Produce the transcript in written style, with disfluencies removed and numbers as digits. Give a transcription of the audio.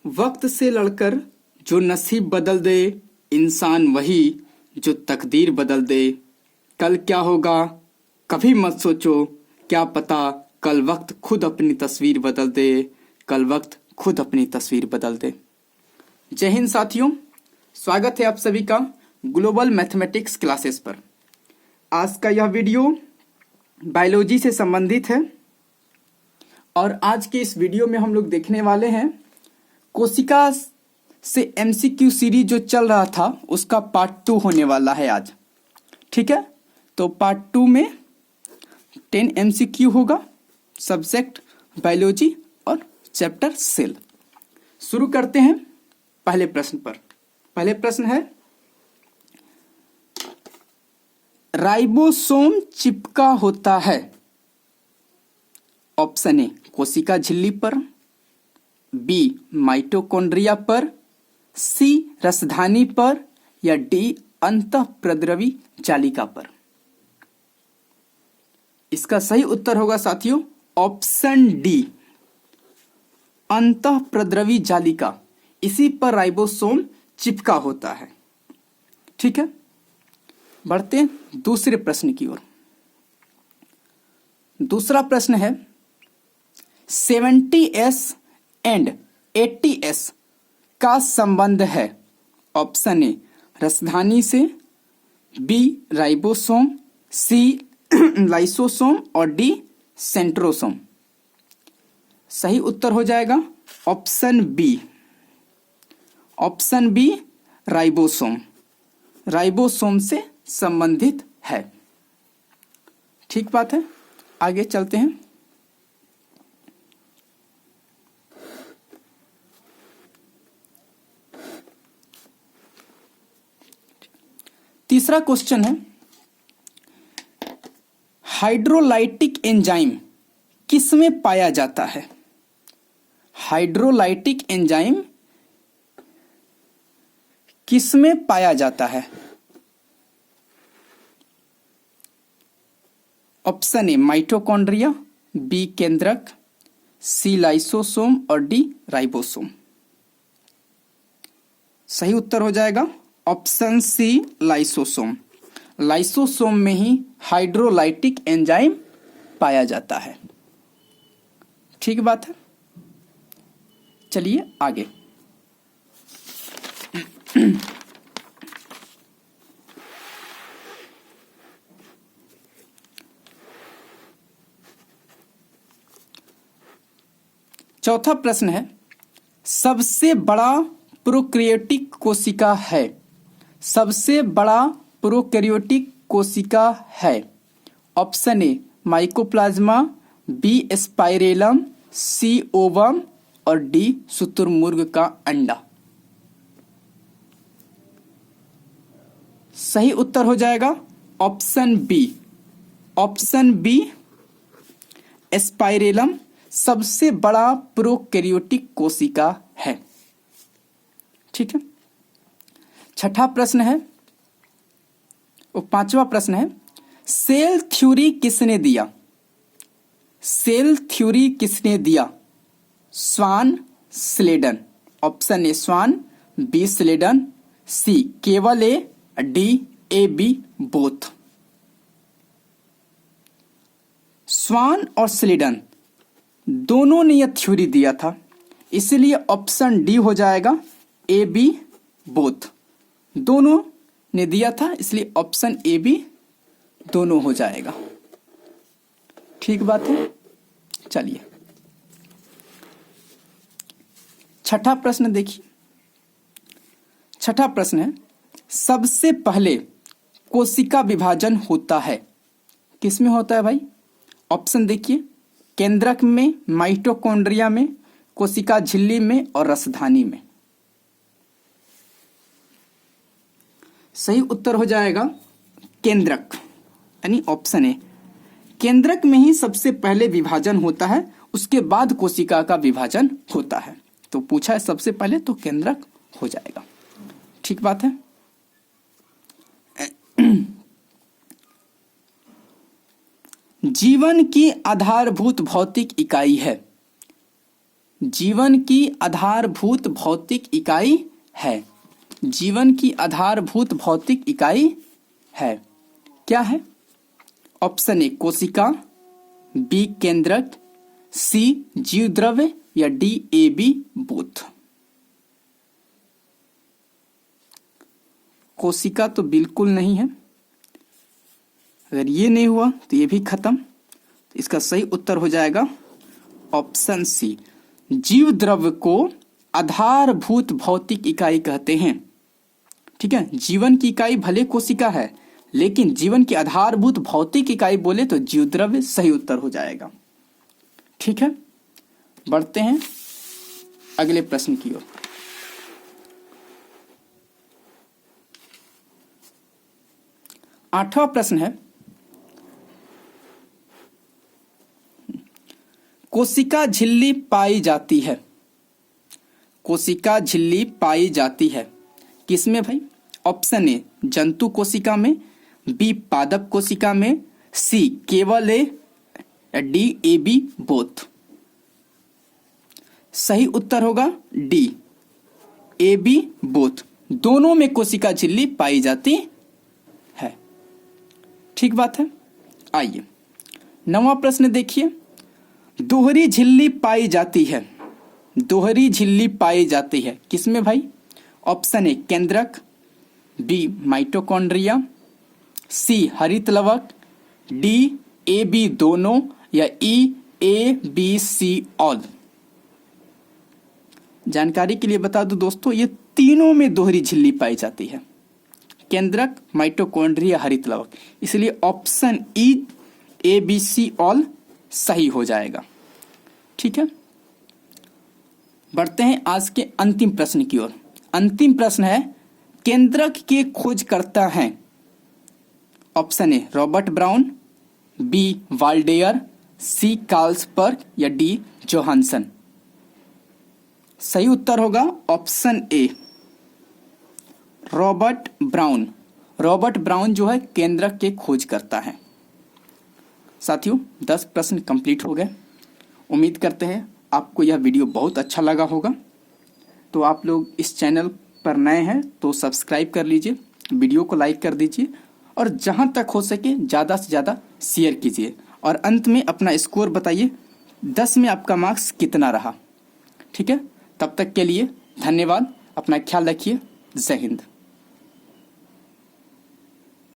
वक्त से लड़कर जो नसीब बदल दे, इंसान वही जो तकदीर बदल दे। कल क्या होगा कभी मत सोचो, क्या पता कल वक्त खुद अपनी तस्वीर बदल दे, कल वक्त खुद अपनी तस्वीर बदल दे। जय हिंद साथियों, स्वागत है आप सभी का ग्लोबल मैथमेटिक्स क्लासेस पर। आज का यह वीडियो बायोलॉजी से संबंधित है और आज के इस वीडियो में हम लोग देखने वाले हैं कोशिका से एमसीक्यू सीरीज जो चल रहा था उसका पार्ट 2 होने वाला है आज। ठीक है, तो पार्ट 2 में 10 एमसीक्यू होगा, सब्जेक्ट बायोलॉजी और चैप्टर सेल। शुरू करते हैं पहले प्रश्न पर। पहले प्रश्न है, राइबोसोम चिपका होता है। ऑप्शन ए कोशिका झिल्ली पर, बी माइटोकॉन्ड्रिया पर, सी रसधानी पर या डी अंतःप्रद्रवी जालिका पर। इसका सही उत्तर होगा साथियों ऑप्शन डी, अंतःप्रद्रवी जालिका। इसी पर राइबोसोम चिपका होता है। ठीक है, बढ़ते हैं दूसरे प्रश्न की ओर। दूसरा प्रश्न है, 70S एंड 80S का संबंध है। ऑप्शन ए रसधानी से, बी राइबोसोम, सी लाइसोसोम और डी सेंट्रोसोम। सही उत्तर हो जाएगा option B, option B ribosome, ribosome से संबंधित है। ठीक बात है, आगे चलते हैं। तीसरा क्वेश्चन है, हाइड्रोलाइटिक एंजाइम किसमें पाया जाता है। हाइड्रोलाइटिक एंजाइम किसमें पाया जाता है। ऑप्शन ए माइटोकॉन्ड्रिया, बी केंद्रक, सी लाइसोसोम और डी राइबोसोम। सही उत्तर हो जाएगा ऑप्शन सी लाइसोसोम। लाइसोसोम में ही हाइड्रोलाइटिक एंजाइम पाया जाता है। ठीक बात है, चलिए आगे। चौथा प्रश्न है, सबसे बड़ा प्रोकैरियोटिक कोशिका है। सबसे बड़ा प्रोकैरियोटिक कोशिका है। Option A mycoplasma, B spirillum, C ovum और डी शुतुरमुर्ग का अंडा। सही उत्तर हो जाएगा option B, option B spirillum सबसे बड़ा प्रोकैरियोटिक कोशिका है। ठीक है, छठा प्रश्न है, पांचवा प्रश्न है, सेल थ्योरी किसने दिया। सेल थ्योरी किसने दिया। Schwann, Schleiden. Option A Schwann, B Schleiden, C केवल A, D A B both. Schwann और स्लेडन दोनों ने यह थ्योरी दिया था, इसलिए ऑप्शन डी हो जाएगा, ए बी बोथ। दोनों ने दिया था इसलिए ऑप्शन ए बी दोनों हो जाएगा। ठीक बात है, चलिए छठा प्रश्न देखिए। छठा प्रश्न है, सबसे पहले कोशिका विभाजन होता है। किसमें होता है भाई। ऑप्शन देखिए, केंद्रक में, माइटोकॉन्ड्रिया में, कोशिका झिल्ली में और रसधानी में। सही उत्तर हो जाएगा केंद्रक, यानी ऑप्शन ए। केंद्रक में ही सबसे पहले विभाजन होता है, उसके बाद कोशिका का विभाजन होता है। तो पूछा है सबसे पहले, तो केंद्रक हो जाएगा। ठीक बात है। जीवन की आधारभूत भौतिक इकाई है। जीवन की आधारभूत भौतिक इकाई है। जीवन की आधारभूत भौतिक इकाई है। क्या है? ऑप्शन ए कोशिका, बी केंद्रक, सी जीव द्रव्य या डी ए बी बोथ। कोशिका तो बिल्कुल नहीं है। अगर ये नहीं हुआ तो ये भी खत्म। तो इसका सही उत्तर हो जाएगा ऑप्शन सी, जीव द्रव्य को आधारभूत भौतिक इकाई कहते हैं। ठीक है, जीवन की इकाई भले कोशिका है, लेकिन जीवन की आधारभूत भौतिक इकाई बोले तो जीव द्रव्य सही उत्तर हो जाएगा। ठीक है, बढ़ते हैं अगले प्रश्न की ओर। आठवां प्रश्न है, कोशिका झिल्ली पाई जाती है। कोशिका झिल्ली पाई जाती है किसमें भाई? ऑप्शन ए जंतु कोशिका में, बी पादप कोशिका में, सी केवल A, D A B both. सही उत्तर होगा डी ए बी बोथ। दोनों में कोशिका झिल्ली पाई जाती है। ठीक बात है। आइए 9वां प्रश्न देखिए, दोहरी झिल्ली पाई जाती है। दोहरी झिल्ली पाई जाती है किसमें भाई? ऑप्शन ए केंद्रक, बी माइटोकॉन्ड्रिया, सी हरित लवक, डी ए बी दोनों या ई ए बी सी ऑल। जानकारी के लिए बता दूं दोस्तों, ये तीनों में दोहरी झिल्ली पाई जाती है, केंद्रक, माइटोकॉन्ड्रिया, हरित लवक। इसलिए option E A B C all सही हो जाएगा। ठीक है, बढ़ते हैं आज के अंतिम प्रश्न की ओर। अंतिम प्रश्न है, केंद्रक के खोजकर्ता हैं। Option A Robert Brown, B Waldeyer, C Carlsberg या डी जोहानसन। सही उत्तर होगा option A Robert Brown. Robert Brown जो है केंद्रक के खोजकर्ता है। साथियों 10 प्रश्न कंप्लीट हो गए। उम्मीद करते हैं आपको यह वीडियो बहुत अच्छा लगा होगा। तो आप लोग इस चैनल पर नए हैं तो सब्सक्राइब कर लीजिए, वीडियो को लाइक कर दीजिए और जहां तक हो सके ज़्यादा से ज़्यादा शेयर कीजिए। और अंत में अपना स्कोर बताइए, 10 में आपका मार्क्स कितना रहा। ठीक है, तब तक के लिए धन्यवाद। अपना ख्याल रखिए। जय हिंद।